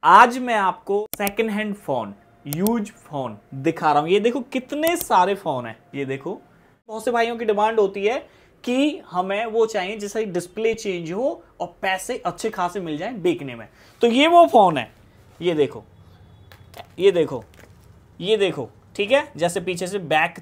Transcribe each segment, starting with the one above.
आज मैं आपको second hand phone, use phone दिखा रहा हूं। ये देखो कितने सारे फोन हैं। ये देखो बहुत से भाइयों की डिमांड होती है कि हमें वो चाहिए जिससे डिस्प्ले चेंज हो और पैसे अच्छे खासे मिल जाएं बेचने में। तो ये वो फोन है। ये देखो, ये देखो, ये देखो, ठीक है। जैसे पीछे से बैक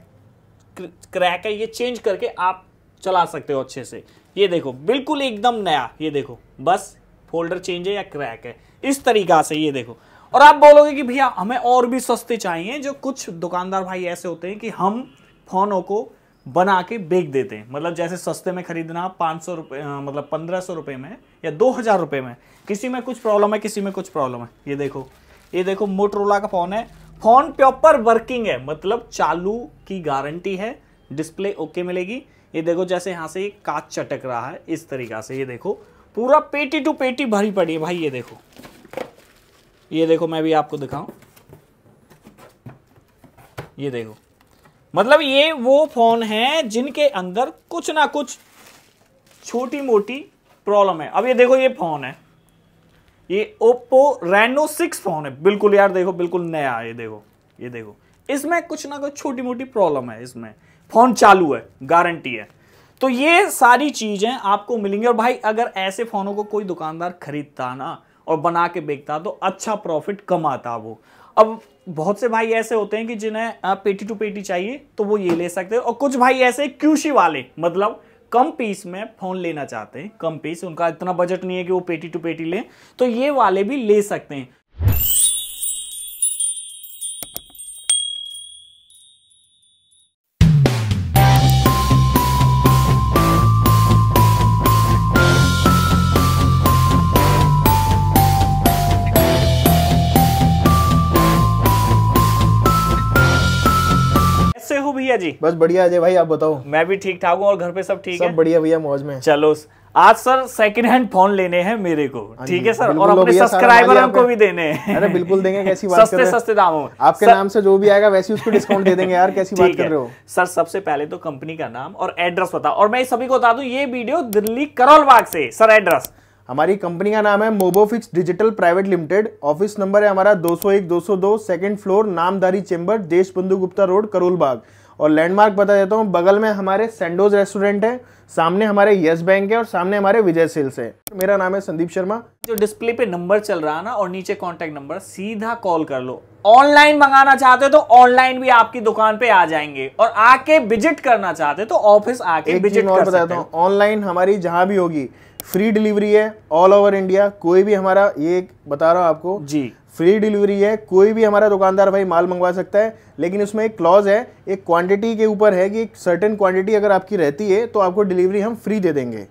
क्रैक है, ये चेंज करके आप चला सकते हो अच्छे से। ये देखो बिल्कुल एकदम नया। ये देखो बस फोल्डर चेंज है या क्रैक है, इस तरीका से। ये देखो, और आप बोलोगे कि भैया हमें और भी सस्ते चाहिए। जो कुछ दुकानदार भाई ऐसे होते हैं कि हम फोनों को बना के बेच देते हैं। मतलब जैसे सस्ते में खरीदना 500 रुपये, मतलब 1500 रुपये में या 2000 रुपये में। किसी में कुछ प्रॉब्लम है, किसी में कुछ प्रॉब्लम है। ये देखो, ये देखो मोटरोला का फोन है। फोन प्रॉपर वर्किंग है, मतलब चालू की गारंटी है। डिस्प्ले ओके मिलेगी। ये देखो जैसे यहाँ से कांच चटक रहा है इस तरीका से। ये देखो पूरा पेटी टू पेटी भरी पड़ी है भाई। ये देखो, ये देखो, मैं भी आपको दिखाऊं। ये देखो, मतलब ये वो फोन है जिनके अंदर कुछ ना कुछ छोटी मोटी प्रॉब्लम है। अब ये देखो, ये फोन है, ये ओप्पो रेनो 6 फोन है। बिल्कुल यार देखो, बिल्कुल नया है। ये देखो, ये देखो, इसमें कुछ ना कुछ छोटी मोटी प्रॉब्लम है। इसमें फोन चालू है, गारंटी है। तो ये सारी चीजें आपको मिलेंगी। और भाई अगर ऐसे फोनों को कोई दुकानदार खरीदता ना और बना के बेचता तो अच्छा प्रॉफिट कमाता वो। अब बहुत से भाई ऐसे होते हैं कि जिन्हें पेटी टू पेटी चाहिए तो वो ये ले सकते हैं। और कुछ भाई ऐसे क्यूशी वाले, मतलब कम पीस में फोन लेना चाहते हैं, कम पीस, उनका इतना बजट नहीं है कि वो पेटी टू पेटी लें, तो ये वाले भी ले सकते हैं। हो भैया जी? बस बढ़िया अजय भाई, आप बताओ। मैं भी ठीक ठाक हूँ। और घर पे सब ठीक है? सब बढ़िया भैया, मौज में। चलो, आज सर सेकंड हैंड फोन लेने हैं मेरे को, ठीक है सर, और अपने सब्सक्राइबरों को भी देने हैं। अरे बिल्कुल देंगे, कैसी बात कर रहे हो। सस्ते दामों में आपके नाम से जो भी आएगा वैसे उसको डिस्काउंट दे देंगे यार, कैसी बात कर रहे हो। सर सबसे पहले तो कंपनी का नाम और एड्रेस बताओ। और मैं सभी को बता दूं, ये वीडियो दिल्ली करोल बाग से। Sir address? हमारी कंपनी का नाम है Mobofix digital private limited. Office number है हमारा 201 202, सेकंड फ्लोर, नामधारी चेंबर, देश बंधु गुप्ता रोड, करोल बाग। और लैंडमार्क बता देता हूँ, बगल में हमारे सैंडोज रेस्टोरेंट है, सामने हमारे यस बैंक है और सामने हमारे विजय सेल्स है। मेरा नाम है संदीप शर्मा। जो डिस्प्ले पे नंबर चल रहा है ना और नीचे कांटेक्ट नंबर, सीधा कॉल कर लो। ऑनलाइन मंगाना चाहते हो तो ऑनलाइन भी आपकी दुकान पे आ जाएंगे, और आके विजिट करना चाहते हो तो ऑफिस आके विजिट कर सकते हो। ऑनलाइन हमारी जहां भी होगी फ्री डिलीवरी है, ऑल ओवर इंडिया। कोई भी हमारा, ये बता रहा हूं आपको जी, फ्री डिलीवरी है। कोई भी हमारा दुकानदार भाई माल मंगवा सकता है, लेकिन उसमें एक क्लॉज है, एक क्वांटिटी के ऊपर है कि एक सर्टेन क्वांटिटी अगर आपकी रहती है तो आपको डिलीवरी हम फ्री दे देंगे।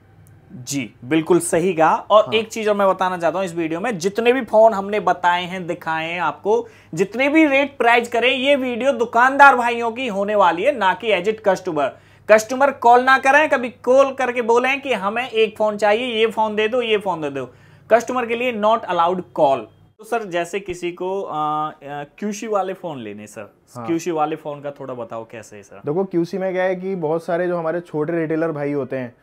जी बिल्कुल सही कहा। और एक चीज और मैं बताना चाहता हूं, इस वीडियो में जितने भी फोन हमने बताए हैं, दिखाए हैं आपको, जितने भी रेट प्राइस करें, ये वीडियो दुकानदार भाइयों की होने वाली है, ना कि as it customer. Customer call ना करें, कभी कॉल करके बोलें कि हमें एक फोन चाहिए, ये फोन दे दो, ये फोन दे दो। कस्टमर के लिए नॉट अलाउड कॉल। तो सर जैसे किसी को क्यूसी वाले फोन लेने, सर क्यूसी वाले फोन का थोड़ा बताओ कैसे है सर। देखो क्यूसी में क्या है कि बहुत सारे जो हमारे छोटे रिटेलर भाई होते हैं,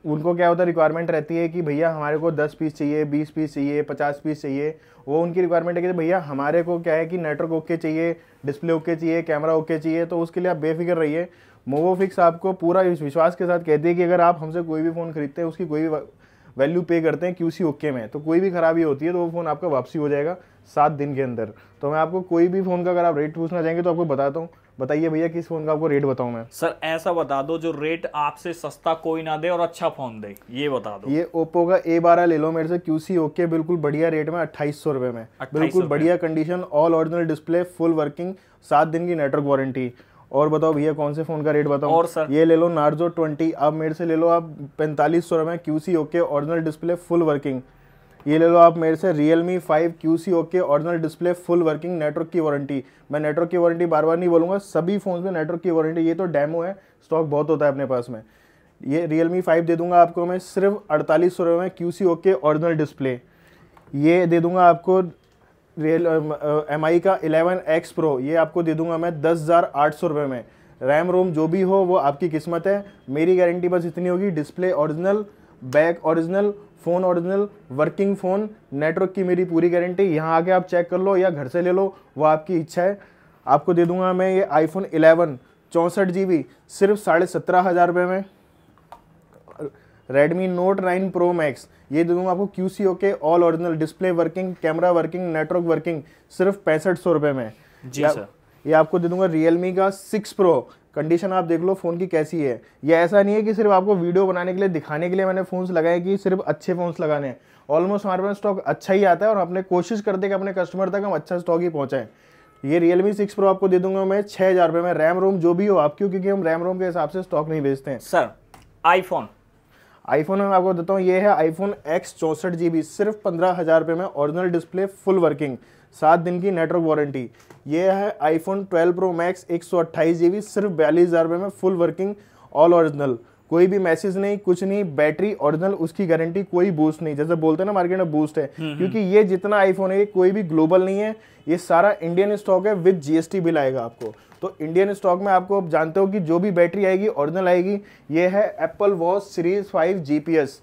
उनको क्या होता है, रिक्वायरमेंट रहती है कि भैया हमारे को 10 पीस चाहिए, 20 पीस चाहिए, 50 पीस चाहिए। वो उनकी रिक्वायरमेंट है कि भैया हमारे को क्या है कि नेटवर्क ओके चाहिए, डिस्प्ले ओके चाहिए, कैमरा ओके चाहिए। तो उसके लिए आप बेफिक्र रहिए। मोबोफिक्स आपको पूरा विश्वास के साथ कहती है कि अगर आप हमसे कोई भी फ़ोन खरीदते हैं, उसकी कोई भी वैल्यू पे करते हैं क्यूसी ओके में, तो कोई भी खराबी होती है तो वो फ़ोन आपका वापसी हो जाएगा 7 दिन के अंदर। तो मैं आपको कोई भी फ़ोन का अगर आप रेट पूछना चाहेंगे तो आपको बताता हूँ। बताइए भैया किस फ़ोन का आपको रेट बताऊँ मैं। सर ऐसा बता दो जो रेट आपसे सस्ता कोई ना दे और अच्छा फ़ोन दे, ये बता दो। ये ओप्पो का A12 ले लो मेरे से, क्यूसी ओके, बिल्कुल बढ़िया रेट में, 2800 रुपये में, बिल्कुल बढ़िया condition, all original display, full working, 7 दिन की नेटवर्क वारंटी। और बताओ भैया कौन से फोन का रेट बताऊं। और सर ये ले लो नार्जो 20, आप मेरे से ले लो आप 4500 रुपये, QC okay, original display, full working. ये ले लो आप मेरे से Realme 5, QC okay, original display, full working, network की वारंटी। मैं नेटवर्क की वारंटी बार बार नहीं बोलूँगा, सभी फोन में नेटवर्क की वारंटी। ये तो डेमो है, स्टॉक बहुत होता है अपने पास में। ये Realme 5 दे दूंगा आपको मैं सिर्फ 4800 रुपये में, क्यूसी ओके, ओरिजिनल डिस्प्ले। ये दे दूंगा आपको MI का 11X Pro, ये आपको दे दूंगा मैं 10,800 रुपये में। रैम रोम जो भी हो वो आपकी किस्मत है, मेरी गारंटी बस इतनी होगी, display original, back original, phone original, working phone, network की मेरी पूरी गारंटी। यहाँ आके आप चेक कर लो या घर से ले लो, वो आपकी इच्छा है। आपको दे दूंगा मैं ये iPhone 11 64 GB सिर्फ 17,500 रुपये में। Redmi Note 9 Pro Max ये दे दूंगा आपको QCOK all original, display working, camera working, network working, सिर्फ 6500 रुपये में। जी सर। ये आपको दे दूंगा Realme का 6 Pro। कंडीशन आप देख लो फ़ोन की कैसी है। ये ऐसा नहीं है कि सिर्फ आपको वीडियो बनाने के लिए, दिखाने के लिए मैंने फ़ोन्स लगाए कि सिर्फ अच्छे फ़ोन्स लगाने हैं। ऑलमोस्ट हमारे पास स्टॉक अच्छा ही आता है और अपने कोशिश करते हैं कि अपने कस्टमर तक हम अच्छा स्टॉक ही पहुँचाएं। ये Realme 6 Pro आपको दे दूंगा मैं 6,000 रुपये में। रैम रोम जो भी हो आपकी, क्योंकि हम रैम रोम के हिसाब से स्टॉक नहीं बेचते हैं। सर आईफोन में आपको देता हूँ, ये है iPhone X 64 GB सिर्फ 15,000 रुपये में। ओरिजिनल डिस्प्ले, फुल वर्किंग, 7 दिन की नेटवर्क वारंटी। ये है iPhone 12 Pro Max 128 GB सिर्फ 42,000 रुपये में, फुल वर्किंग, ऑल ओरिजिनल, कोई भी मैसेज नहीं, कुछ नहीं, बैटरी ओरिजिनल, उसकी गारंटी, कोई बूस्ट नहीं। जैसे बोलते हैं ना मार्केट में बूस्ट है, क्योंकि ये जितना आईफोन है ये कोई भी ग्लोबल नहीं है, ये सारा इंडियन स्टॉक है, विद GST बिल आएगा आपको। तो इंडियन स्टॉक में आपको आप जानते हो कि जो भी बैटरी आएगी ओरिजिनल आएगी। ये है एप्पल वॉच सीरीज 5 GPS,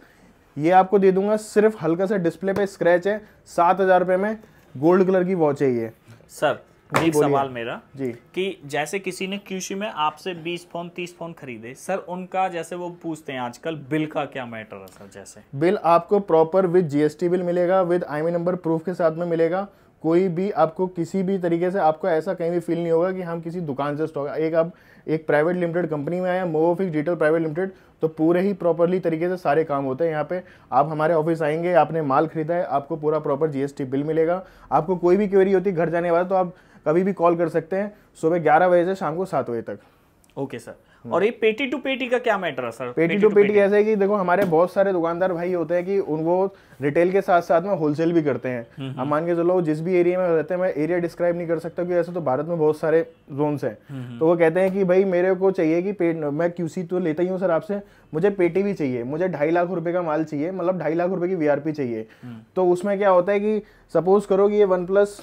ये आपको दे दूंगा सिर्फ, हल्का सा डिस्प्ले पे स्क्रैच है, 7,000 रुपये में। गोल्ड कलर की वॉच है ये। सर एक सवाल मेरा जी, कि जैसे किसी ने QC में आपसे 20 फोन 30 फोन खरीदे, सर उनका जैसे वो पूछते हैं आजकल बिल का क्या मैटर है सर? जैसे बिल आपको प्रॉपर विद GST बिल मिलेगा, विद IMEI नंबर प्रूफ के साथ में मिलेगा। कोई भी आपको किसी भी तरीके से आपको ऐसा कहीं भी फील नहीं होगा कि हम किसी दुकान से स्टॉक, आप एक प्राइवेट लिमिटेड कंपनी में आए, मोवोफिक्स डिजिटल प्राइवेट लिमिटेड, तो पूरे ही प्रॉपरली तरीके से सारे काम होते हैं यहाँ पे। आप हमारे ऑफिस आएंगे, आपने माल खरीदा है, आपको पूरा प्रॉपर GST बिल मिलेगा। आपको कोई भी क्वेरी होती है घर जाने वाला, तो आप कभी भी कॉल कर सकते हैं, सुबह 11 बजे से शाम को 7 बजे तक। Okay sir. और ये पेटी टू पेटी का क्या मैटर है सर? पेटी टू पेटी ऐसा है कि देखो हमारे बहुत सारे दुकानदार भाई होते हैं कि वो रिटेल के साथ साथ में होलसेल भी करते हैं। अब मान के चलो जिस भी एरिया में रहते हैं, मैं एरिया डिस्क्राइब नहीं कर सकता क्योंकि ऐसे तो भारत में बहुत सारे जोन्स हैं। तो वो कहते हैं कि भाई मेरे को चाहिए कि मैं QC तो लेता ही हूँ सर आपसे, मुझे पेटी भी चाहिए, मुझे 2.5 लाख रुपए का माल चाहिए, मतलब 2.5 लाख रुपए की VRP चाहिए। तो उसमें क्या होता है कि सपोज करो कि ये OnePlus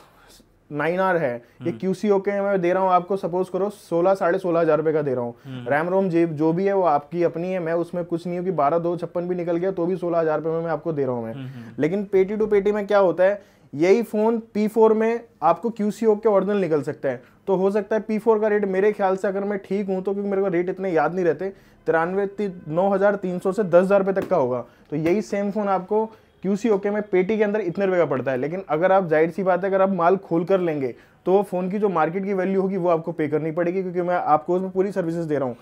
9R है, ये QCOK मैं दे रहा हूँ आपको, सपोज करो 16,500 रुपए का दे रहा हूँ। रैम रोम जो भी है वो आपकी अपनी है, मैं उसमें कुछ नहीं हूँ कि 12/256 भी निकल गया तो भी 16,000 रुपए में मैं आपको दे रहा हूँ मैं। लेकिन पेटी टू पेटी में क्या होता है, यही फोन P4 में आपको QCOK ओरिजिनल निकल सकता है। तो हो सकता है P4 का रेट मेरे ख्याल से, अगर मैं ठीक हूँ तो, क्योंकि मेरे को रेट इतने याद नहीं रहते, 9,300 से 10,000 रुपए तक का होगा। तो यही सेम फोन आपको QCOK में पेटी के अंदर इतने रुपए का पड़ता है। लेकिन अगर आप, जाहिर सी बात है, अगर आप माल खोल कर लेंगे तो वो फोन की जो मार्केट की वैल्यू होगी वो आपको पे करनी पड़ेगी, क्योंकि मैं आपको उसमें पूरी सर्विसेज दे रहा हूँ।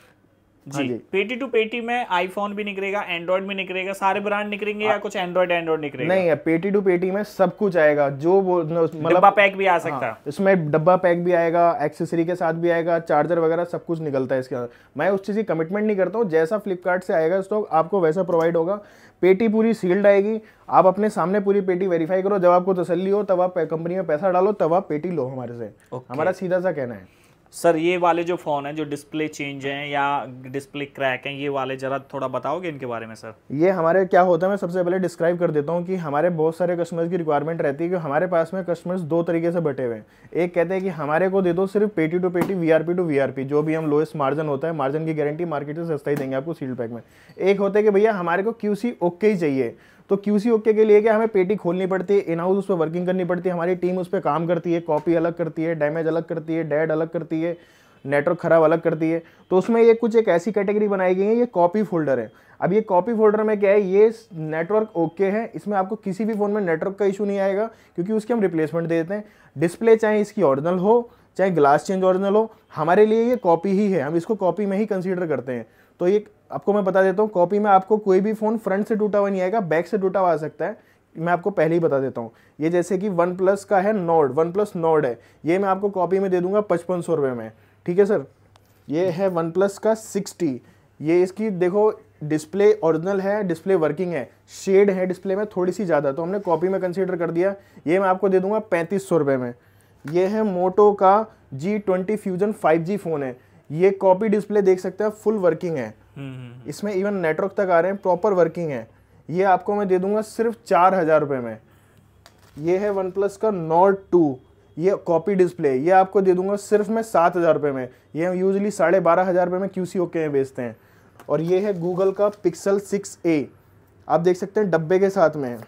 जी, पेटी टू पेटी में आईफोन भी निकलेगा, एंड्रॉइड भी निकलेगा, सारे ब्रांड निकलेंगे या कुछ एंड्रॉइड निकलेगा? नहीं है, पेटी टू पेटी में सब कुछ आएगा, जो मतलब डब्बा पैक भी आ सकता है। इसमें डब्बा पैक भी आएगा, एक्सेसरी के साथ भी आएगा, चार्जर वगैरह सब कुछ निकलता है इसके अंदर। मैं उस चीज़ की कमिटमेंट नहीं करता हूँ, जैसा फ्लिपकार्ट से आएगा स्टॉक आपको वैसा प्रोवाइड होगा। पेटी पूरी सील्ड आएगी, आप अपने सामने पूरी पेटी वेरीफाई करो, जब आपको तसल्ली हो तब आप कंपनी में पैसा डालो, तब आप पेटी लो हमारे से। हमारा सीधा सा कहना है। सर ये वाले जो फोन है जो डिस्प्ले चेंज हैं या डिस्प्ले क्रैक हैं, ये वाले जरा थोड़ा बताओगे इनके बारे में सर? ये हमारे क्या होता है, मैं सबसे पहले डिस्क्राइब कर देता हूँ कि हमारे बहुत सारे कस्टमर्स की रिक्वायरमेंट रहती है कि हमारे पास में कस्टमर्स दो तरीके से बटे हुए हैं। एक कहते हैं कि हमारे को दे दो सिर्फ पेटी टू पेटी, VRP टू VRP, जो भी हम लोएस्ट मार्जिन होता है, मार्जिन की गारंटी मार्केट से सस्ता ही देंगे आपको सील्ड पैक में। एक होता है कि भैया हमारे को QCOK ही चाहिए, तो QCOK के लिए क्या हमें पेटी खोलनी पड़ती है, इन हाउस उस पर वर्किंग करनी पड़ती है, हमारी टीम उस पर काम करती है, कॉपी अलग करती है, डैमेज अलग करती है, डेड अलग करती है, नेटवर्क खराब अलग करती है। तो उसमें ये कुछ एक ऐसी कैटेगरी बनाई गई है, ये कॉपी फोल्डर है। अब ये कॉपी फोल्डर में क्या है, ये नेटवर्क ओके है, इसमें आपको किसी भी फोन में नेटवर्क का इशू नहीं आएगा, क्योंकि उसकी हम रिप्लेसमेंट दे देते हैं। डिस्प्ले चाहे इसकी ओरिजिनल हो, चाहे ग्लास चेंज ओरिजिनल हो, हमारे लिए ये कॉपी ही है, हम इसको कॉपी में ही कंसीडर करते हैं। तो ये आपको मैं बता देता हूँ, कॉपी में आपको कोई भी फोन फ्रंट से टूटा हुआ नहीं आएगा, बैक से टूटा हुआ आ सकता है, मैं आपको पहले ही बता देता हूँ। ये जैसे कि OnePlus का है नोड, OnePlus नोड है, ये मैं आपको कॉपी में दे दूंगा 5500 रुपये में, ठीक है सर। ये है OnePlus का 60, ये इसकी देखो डिस्प्ले ओरिजिनल है, डिस्प्ले वर्किंग है, शेड है डिस्प्ले में थोड़ी सी ज़्यादा, तो हमने कॉपी में कंसीडर कर दिया। ये मैं आपको दे दूंगा 3500 रुपये में। ये है मोटो का G20 Fusion 5G फ़ोन है, ये कॉपी डिस्प्ले देख सकते हैं, फुल वर्किंग है, इसमें इवन नेटवर्क तक आ रहे हैं, प्रॉपर वर्किंग है। ये आपको मैं दे दूंगा सिर्फ 4,000 रुपये में। ये है OnePlus का Nord 2, ये कॉपी डिस्प्ले, ये आपको दे दूंगा सिर्फ मैं 7,000 रुपये में। ये हम यूजली 12,500 रुपये में QCOK में बेचते हैं। और ये है गूगल का Pixel 6a, आप देख सकते हैं डब्बे के साथ में है।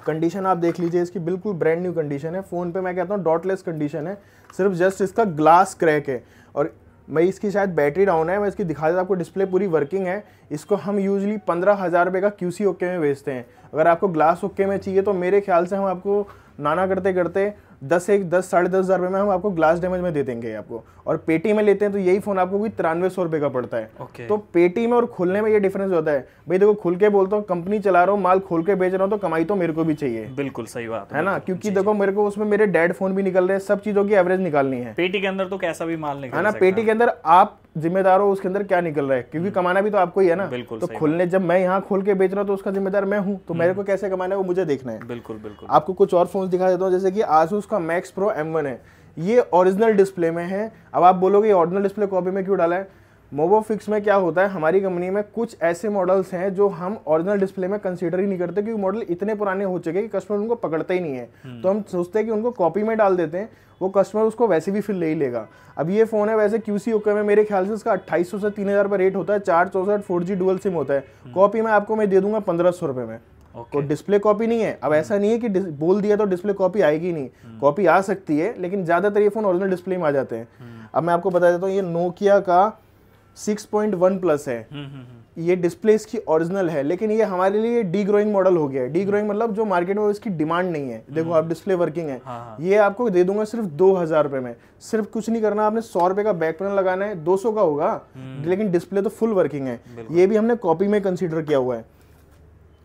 कंडीशन आप देख लीजिए इसकी, बिल्कुल ब्रांड न्यू कंडीशन है। फ़ोन पे मैं कहता हूँ डॉटलेस कंडीशन है, सिर्फ जस्ट इसका ग्लास क्रैक है। और मैं इसकी शायद बैटरी डाउन है, मैं इसकी दिखा देता हूँ आपको। डिस्प्ले पूरी वर्किंग है। इसको हम यूजली 15,000 रुपये का QC ओके में बेचते हैं। अगर आपको ग्लास ओके में चाहिए तो मेरे ख्याल से हम आपको नाना करते करते 10 साढ़े 10,000 रुपये में हम आपको ग्लास डैमेज में दे देंगे आपको। और पेटी में लेते हैं तो यही फ़ोन आपको कोई 9300 रुपये का पड़ता है। तो पेटी में और खुलने में ये डिफरेंस होता है। भाई देखो, खुल के बोलता हूँ, कंपनी चला रहा हूँ, माल खोल के बेच रहा हूँ, तो कमाई तो मेरे को भी चाहिए। बिल्कुल सही बात है ना, क्योंकि देखो मेरे को उसमें मेरे डेड फोन भी निकल रहे हैं, सब चीज़ों की एवरेज निकालनी है। पेटी के अंदर तो कैसा भी माल निकल है ना, पेटी के अंदर आप जिम्मेदार हो उसके अंदर क्या निकल रहा है, क्योंकि कमाना भी तो आपको ही है ना। तो खुलने जब मैं यहाँ खोल के बेच रहा हूँ तो उसका जिम्मेदार मैं हूँ, तो मेरे को कैसे कमाना है वो मुझे देखना है। बिल्कुल बिल्कुल। आपको कुछ और फोन दिखा देता हूँ, जैसे कि Asus का Max Pro M1 है। ये ओरिजिनल डिस्प्ले में है। अब आप बोलोगे ओरिजिनल डिस्प्ले कॉपी में क्यों डाला है? मोबोफिक्स में क्या होता है, हमारी कंपनी में कुछ ऐसे मॉडल्स हैं जो हम ओरिजिनल डिस्प्ले में कंसीडर ही नहीं करते, क्योंकि मॉडल इतने पुराने हो चुके हैं कि कस्टमर उनको पकड़ता ही नहीं है। तो हम सोचते हैं कि उनको कॉपी में डाल देते हैं, वो कस्टमर उसको वैसे भी फिर ले ही लेगा। अब ये फ़ोन है वैसे QC ओके में मेरे ख्याल से इसका 2800 से 3000 पर रेट होता है। 464 4G डुअल सिम होता है। कॉपी में आपको मैं दे दूंगा 1500 रुपये में। तो डिस्प्ले कॉपी नहीं है। अब ऐसा नहीं है कि बोल दिया तो डिस्प्ले कॉपी आएगी नहीं, कॉपी आ सकती है, लेकिन ज़्यादातर ये फ़ोन ओरिजिनल डिस्प्ले में आ जाते हैं। अब मैं आपको बता देता हूँ, ये नोकिया का 6.1 प्लस है। ये डिस्प्ले इसकी ओरिजिनल है, लेकिन ये हमारे लिए डी ग्रोइंग मॉडल हो गया है। डी ग्रोइंग मतलब जो मार्केट में इसकी डिमांड नहीं है। देखो आप डिस्प्ले वर्किंग है। ये आपको दे दूंगा सिर्फ 2000 रुपये में। सिर्फ कुछ नहीं करना, आपने 100 रुपये का बैक पैनल लगाना है, 200 का होगा, लेकिन डिस्प्ले तो फुल वर्किंग है। ये भी हमने कॉपी में कंसीडर किया हुआ है।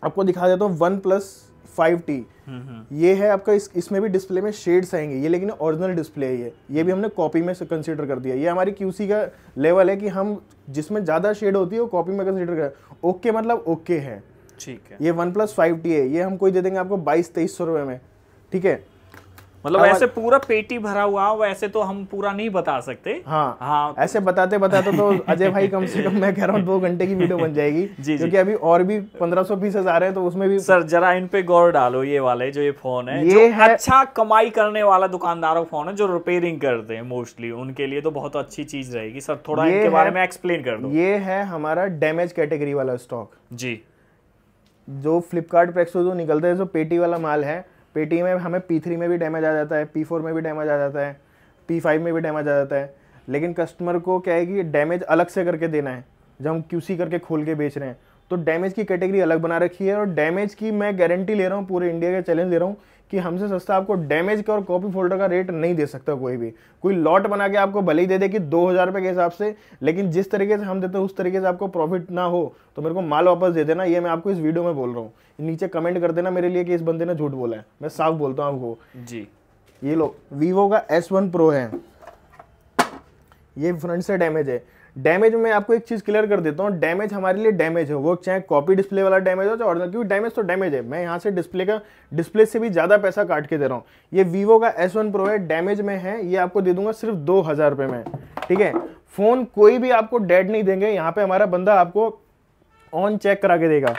आपको दिखा देता हूँ OnePlus 5T। ये है आपका, इसमें भी डिस्प्ले में शेड्स आएंगे ये, लेकिन ओरिजिनल डिस्प्ले है ये भी हमने कॉपी में से कंसीडर कर दिया। ये हमारी QC का लेवल है कि हम जिसमें ज़्यादा शेड होती है वो कॉपी में कंसीडर करें। ओके मतलब ओके है, ठीक है। ये OnePlus 5T है, ये हम कोई दे देंगे आपको 2200-2300 रुपये में, ठीक है। मतलब ऐसे पूरा पेटी भरा हुआ वैसे तो हम पूरा नहीं बता सकते। हाँ, ऐसे बताते बताते तो अजय भाई कम से कम मैं कह रहा हूँ 2 घंटे की वीडियो बन जाएगी। क्योंकि अभी और भी 1500 पीसेस आ रहे हैं, तो उसमें भी सर जरा इन पे गौर डालो। ये वाले जो ये फोन है, ये है अच्छा कमाई करने वाला दुकानदारों का फोन है, जो रिपेयरिंग करते हैं मोस्टली, उनके लिए तो बहुत अच्छी चीज रहेगी। सर थोड़ा इनके बारे में एक्सप्लेन कर दो। ये है हमारा डैमेज कैटेगरी वाला स्टॉक जी, जो फ्लिपकार्ट पे जो निकलता है, जो पेटी वाला माल है। पेटी में हमें P3 में भी डैमेज आ जाता है, P4 में भी डैमेज आ जाता है, P5 में भी डैमेज आ जाता है। लेकिन कस्टमर को क्या है कि डैमेज अलग से करके देना है। जब हम QC करके खोल के बेच रहे हैं तो डैमेज की कैटेगरी अलग बना रखी है। और डैमेज की मैं गारंटी ले रहा हूँ, पूरे इंडिया का चैलेंज ले रहा हूँ कि हमसे सस्ता आपको डैमेज का और कॉपी फोल्डर का रेट नहीं दे सकता कोई भी। कोई लॉट बना के आपको भले ही दे दे कि 2000 रुपये के हिसाब से, लेकिन जिस तरीके से हम देते हैं उस तरीके से आपको प्रॉफिट ना हो तो मेरे को माल वापस दे देना। ये मैं आपको इस वीडियो में बोल रहा हूँ। नीचे कमेंट कर देना मेरे लिए कि इस बंदे ने झूठ बोला है। मैं साफ बोलता हूँ आपको जी। ये लो, वीवो का S1 Pro है, ये फ्रंट से डैमेज है। डैमेज में आपको एक चीज क्लियर कर देता हूँ, डैमेज हमारे लिए डैमेज है, वो चाहे कॉपी डिस्प्ले वाला डैमेज हो चाहे ओरिजिनल, क्योंकि डैमेज तो डैमेज है। मैं यहाँ से डिस्प्ले से भी ज्यादा पैसा काट के दे रहा हूँ। ये वीवो का S1 Pro है, डैमेज में है, ये आपको दे दूंगा सिर्फ 2000 रुपये में, ठीक है। फोन कोई भी आपको डेड नहीं देंगे, यहाँ पे हमारा बंदा आपको ऑन चेक करा के देगा।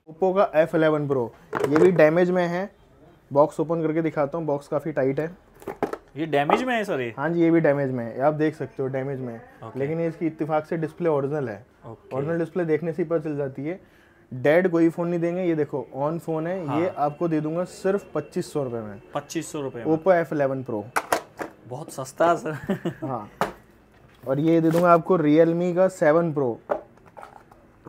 ओप्पो का F11 Pro, ये भी डैमेज में है। बॉक्स ओपन करके दिखाता हूँ, बॉक्स काफी टाइट है। ये डैमेज में है सर? ये हाँ जी, ये भी डैमेज में है, आप देख सकते हो डैमेज में है। लेकिन इसकी इत्तेफाक से डिस्प्ले ओरिजिनल है। ओरिजिनल डिस्प्ले देखने से पता चल जाती है। डेड कोई फोन नहीं देंगे। ये देखो ऑन फोन है। हाँ। ये आपको दे दूंगा सिर्फ 2500 रुपये में। 2500 रुपये? ओप्पो F11 Pro बहुत सस्ता सर। हाँ, और ये दे दूंगा आपको Realme का 7 Pro,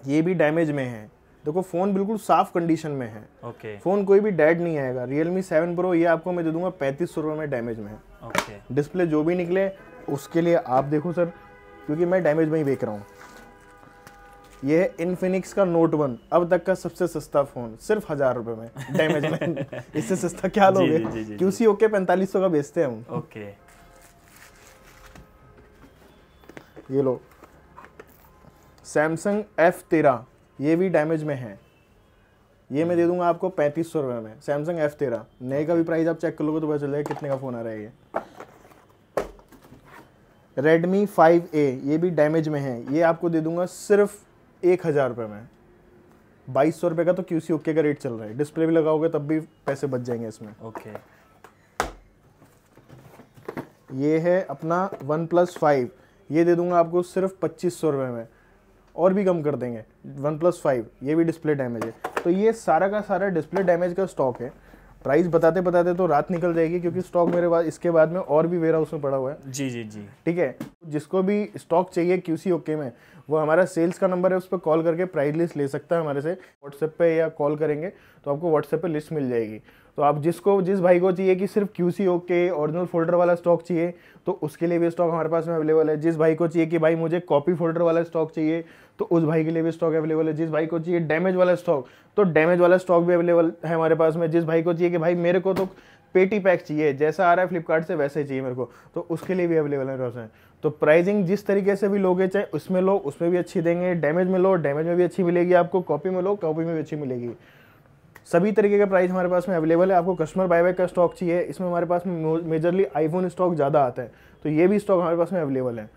ये भी डैमेज में है। देखो फोन बिल्कुल साफ कंडीशन में है। ओके। फोन कोई भी डेड नहीं आएगा। Realme 7 Pro ये आपको मैं दे दूंगा 3500 रुपये में, डैमेज में है। ओके। डिस्प्ले जो भी निकले उसके लिए आप देखो सर, क्योंकि मैं डैमेज में ही बेच रहा हूँ। ये है इन्फिनिक्स का Note 1, अब तक का सबसे सस्ता फोन, सिर्फ 1000 रुपये में, डैमेज में। इससे सस्ता क्या लोगे? QC ओके 4500 का बेचते हैं हम। ओके। ये लो Samsung F13, ये भी डैमेज में है। ये मैं दे दूंगा आपको 3500 रुपये में। Samsung F13 नए का भी प्राइस आप चेक कर लोगे तो पता चल जाएगा कितने का फोन आ रहा है ये। Redmi 5A, ये भी डैमेज में है। ये आपको दे दूंगा सिर्फ 1000 रुपये में। 2200 रुपये का तो QC ओके का रेट चल रहा है। डिस्प्ले भी लगाओगे तब भी पैसे बच जाएंगे इसमें। ओके। ये है अपना OnePlus 5, ये दे दूंगा आपको सिर्फ 2500 रुपये में, और भी कम कर देंगे। OnePlus 5, ये भी डिस्प्ले डैमेज है। तो ये सारा का सारा डिस्प्ले डैमेज का स्टॉक है। प्राइस बताते बताते तो रात निकल जाएगी, क्योंकि स्टॉक मेरे पास इसके बाद में और भी वेयर हाउस में पड़ा हुआ है। जी जी जी, ठीक है, जिसको भी स्टॉक चाहिए QC ओके में, वो हमारा सेल्स का नंबर है, उस पर कॉल करके प्राइस लिस्ट ले सकता है हमारे से। व्हाट्सएप पे या कॉल करेंगे तो आपको व्हाट्सएप पे लिस्ट मिल जाएगी। तो आप जिस भाई को चाहिए कि सिर्फ QC ओके ओरिजिनल फोल्डर वाला स्टॉक चाहिए, तो उसके लिए भी स्टॉक हमारे पास में अवेलेबल है। जिस भाई को चाहिए कि भाई मुझे कॉपी फोल्डर वाला स्टॉक चाहिए, तो उस भाई के लिए भी स्टॉक अवेलेबल है। जिस भाई को चाहिए डैमेज वाला स्टॉक, तो डैमेज वाला स्टॉक भी अवेलेबल है हमारे पास में। जिस भाई को चाहिए कि भाई मेरे को तो पेटी पैक चाहिए, जैसा आ रहा है फ्लिपकार्ट से वैसे ही चाहिए मेरे को, तो उसके लिए भी अवेलेबल है रोशन। तो प्राइसिंग जिस तरीके से भी लोगे, चाहे उसमें लो उसमें भी अच्छी देंगे, डैमेज में लो डैमेज में भी अच्छी मिलेगी आपको, कॉपी में लो कॉपी में भी अच्छी मिलेगी। सभी तरीके का प्राइस हमारे पास में अवेलेबल है। आपको कस्टमर बायबैक का स्टॉक चाहिए, इसमें हमारे पास में मेजरली आईफोन स्टॉक ज़्यादा आता है, तो ये भी स्टॉक हमारे पास में अवेलेबल है।